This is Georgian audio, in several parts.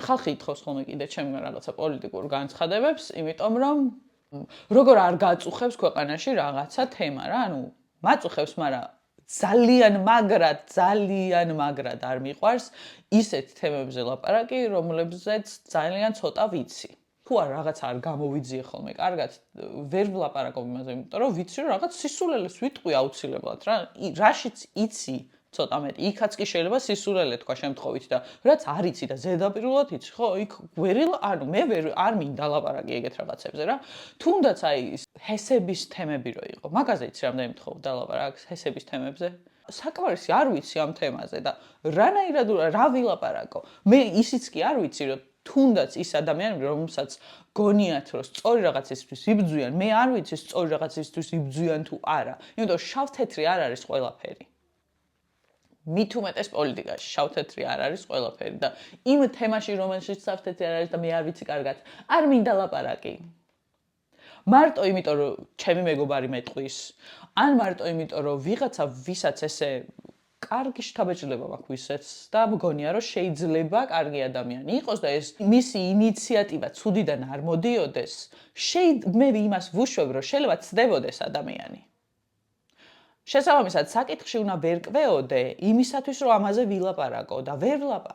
ხალხი ითხოვს ხოლმე კიდე ჩემგან რაღაცა პოლიტიკურ განცხადებებს, იმიტომ რომ როგორ არ გაწუხებს ქვეყანაში რაღაცა თემა რა, ანუ მაწუხებს, მაგრამ ძალიან მაგრად არ მიყვარს ისეთ თემებზე ლაპარაკი, რომლებზეც ძალიან ცოტა ვიცი. თუ არ რაღაცა არ გამოვიძიე ხოლმე კარგად, ვერ ვლაპარაკობ იმაზე, იმიტომ რომ ვიცი რომ რაღაც სისულელეს ვიტყვი აუცილებლად რა, რაშიც იცი ცოტა მეტი, იქაც კი შეიძლება სისულელე თქვა შემთხვევით და რაც არ იცი და ზედაპირულად იცი, ხო, იქ მე არ მინდა ლაპარაკი ეგეთ რაღაცებზე რა. თუნდაც აი ჰესების თემები რო იყო, მაგაზეც რამდენი მეთხოვდა ლაპარაკს ჰესების თემებზე. საკმარისი არ ვიცი ამ თემაზე და რანაირად რა ვილაპარაკო. მე ისიც კი არ ვიცი რომ თუნდაც ის ადამიანები, რომელსაც გონიათ რომ სწორი რაღაცისთვის იბრძვიან, მე არ ვიცი სწორი რაღაცისთვის იბრძვიან თუ არა. იმიტომ შავ-თეთრი არ არის ყველაფერი. მით უმეტეს პოლიტიკაში შავ-თეთრი არ არის ყველაფერი და იმ თემაში რომელშიც შავ-თეთრი არ არის და მე არ ვიცი კარგად, არ მინდა ლაპარაკი. მარტო იმიტომ რომ ჩემი მეგობარი მეტყვის, ან მარტო იმიტომ რომ ვიღაცა ვისაც ესე კარგი შთაბეჭდილება მაქვს ვისაც და მგონია რომ შეიძლება კარგი ადამიანი იყოს და ეს მისი ინიციატივა ცუდიდან არ მოდიოდეს, მე იმას ვუშვებ რომ შეიძლება ცდებოდეს ადამიანი. შესაბამისად, საკითხში უნდა ვერ კვეოდე იმისათვის, რომ ამაზე ვილაპარაკო და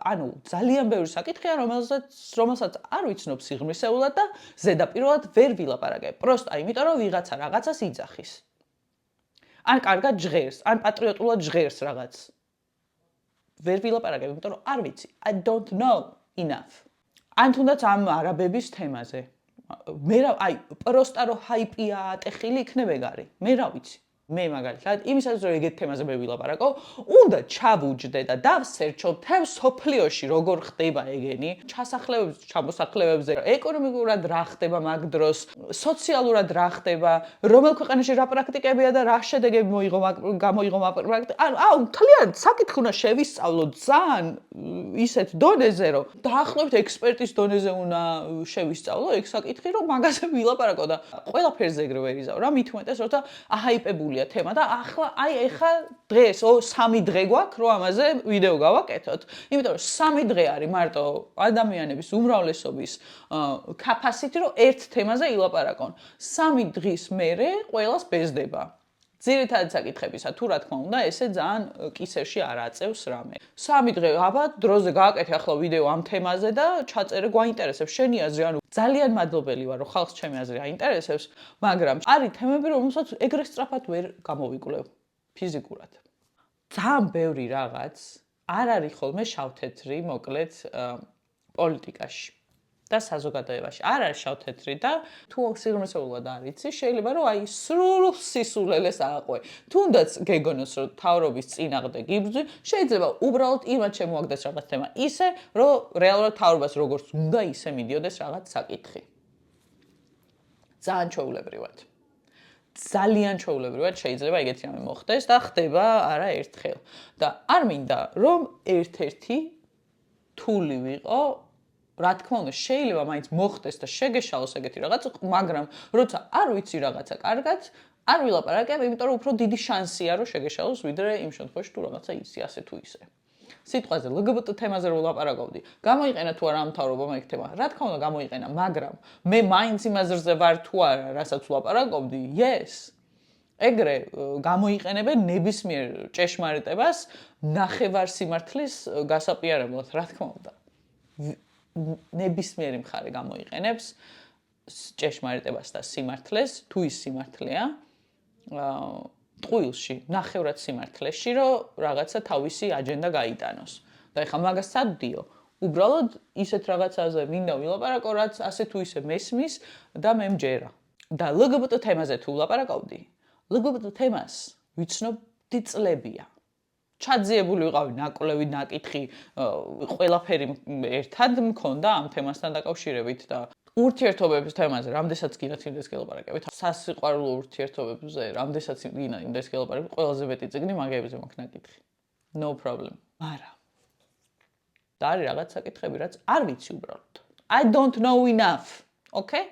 ანუ ძალიან ბევრი საკითხია, რომელსაც არ ვიცნობ სიღრმისეულად და ზედაპირულად ვერ ვილაპარაკებ. პროსტა იმიტომ, რომ ვიღაცა რაღაცას იძახის. ან კარგად ჟღერს, ან პატრიოტულად ჟღერს რაღაც. ვერ ვილაპარაკებ, იმიტომ რომ არ ვიცი. I don't know enough. ან თუნდაც ამ არაბების თემაზე. მე პროსტა რომ ჰაიპია ატეხილი იქნებ ეგარი. მე რა ვიცი. მე მაგალითად იმისაც რომ ეგეთ თემაზე მე ვილაპარაკო, უნდა ჩავუჯდე და დავსერჩო მთელ სოფლიოში როგორ ხდება ეგენი, ჩამოსახლებებზე, ეკონომიკურად რა ხდება მაგ დროს, სოციალურად რა ხდება, რომელ ქვეყანაში რა პრაქტიკებია და რა შედეგები გამოიღო მაგ პრაქტიკა. თლიანად საკითხი უნდა შევისწავლო ძალიან ისეთ დონეზე, რომ დაახლოებით ექსპერტის დონეზე უნდა შევისწავლო ეგ საკითხი, რომ მაგაზე ვილაპარაკო და ყველაფერზე ეგრე ვერ იზავ რა, მით უმეტეს როცა აჰაიპებულია თემა და ახლა დღეს 3 დღე გვაქვს რომ ამაზე ვიდეო გავაკეთოთ. იმიტომ რომ 3 დღე არის მარტო ადამიანების უმრავლესობის capacity რომ ერთ თემაზე ილაპარაკონ. 3 დღის მერე ყველას ბეზდება. ძირითადად საკითხებისა თუ რა თქმა უნდა ესე ძალიან კისერში არ აწევს რამე. 3 დღე დროზე გააკეთე ახლა ვიდეო ამ თემაზე და ჩაწერე გვაინტერესებს შენი აზრი, ანუ ძალიან მადლობელი ვარ რომ ხალხს ჩემი აზრი აინტერესებს, მაგრამ არის თემები რომელსაც ეგრე სწრაფად ვერ გამოვიკვლევ ფიზიკურად. ძალიან ბევრი რაღაც არ არის ხოლმე შავ-თეთრი, მოკლედ პოლიტიკაში. და საზოგადოებაში არ არის შავ-თეთრი და თუ სიღრმისეულად არ იცი, შეიძლება რომ აი სრულ სისულელეს ააყვე. თუნდაც გეგონოს რომ თავრობის წინააღმდეგ იბრძვი, შეიძლება უბრალოდ იმათ შემოაგდეს რაღაც თემა ისე, რომ რეალურად თავრობას როგორც უნდა ისე მიდიოდეს რაღაც საკითხი. ძალიან ჩვეულებრივად შეიძლება ეგეთი რამე მოხდეს და ხდება არა ერთხელ. და არ მინდა რომ ერთ-ერთი თული ვიყო. რა თქმა უნდა, შეიძლება მაინც მოხდეს და შეგეშალოს ეგეთი რაღაც, მაგრამ როცა არ ვიცი რაღაცა კარგად, არ ვილაპარაკებ, იმიტომ რომ უფრო დიდი შანსია რომ შეგეშალოს, ვიდრე იმ შემთხვევაში თუ რაღაცა ისი ასე თუ ისე. სიტყვაზე LGBT თემაზე რო ვლაპარაკობდი, გამოიყენა თუ არა ამ მთავრობამ ეგ თემა. რა თქმა უნდა, გამოიყენა, მაგრამ მე მაინც იმ აზრზე ვარ თუ არა, რასაც ვლაპარაკობდი, yes. ეგრე გამოიყენებენ ნებისმიერ ჭეშმარიტებას ნახევარ სიმართლის გასაპირებად, რა თქმა უნდა. ნებისმიერი მხარე გამოიყენებს ჭეშმარიტებას და სიმართლეს, თუ ის სიმართლეა, ტყუილში, ნახევრად სიმართლეში, რომ რაღაცა თავისი აჯენდა გაიტანოს. და ეხლა მაგას სად-დიო? უბრალოდ ისეთ რაღაცაზე მინდა ვილაპარაკო, რაც ასე თუ ისე მესმის და მე მჯერა. და LGBT თემაზე თუ ვლაპარაკობდი, LGBT თემას ვიცნობდი წლებია. ჩაძიებული ვიყავი ნაკვლევი, ნაკითხი, ყველაფერი ერთად მქონდა ამ თემასთან დაკავშირებით და ურთიერთობების თემაზე რამდესაც გინდათ იმდეს გელაპარაკებით. სასიყვარულო ურთიერთობებზე რამდესაც გინდათ იმდეს გელაპარაკებით, ყველაზე მეტი წიგნი მაგებზე მაქვს ნაკითხი. No problem. მაგრამ და არის რაღაც საკითხები, რაც არ ვიცი უბრალოდ. I don't know enough. Okay?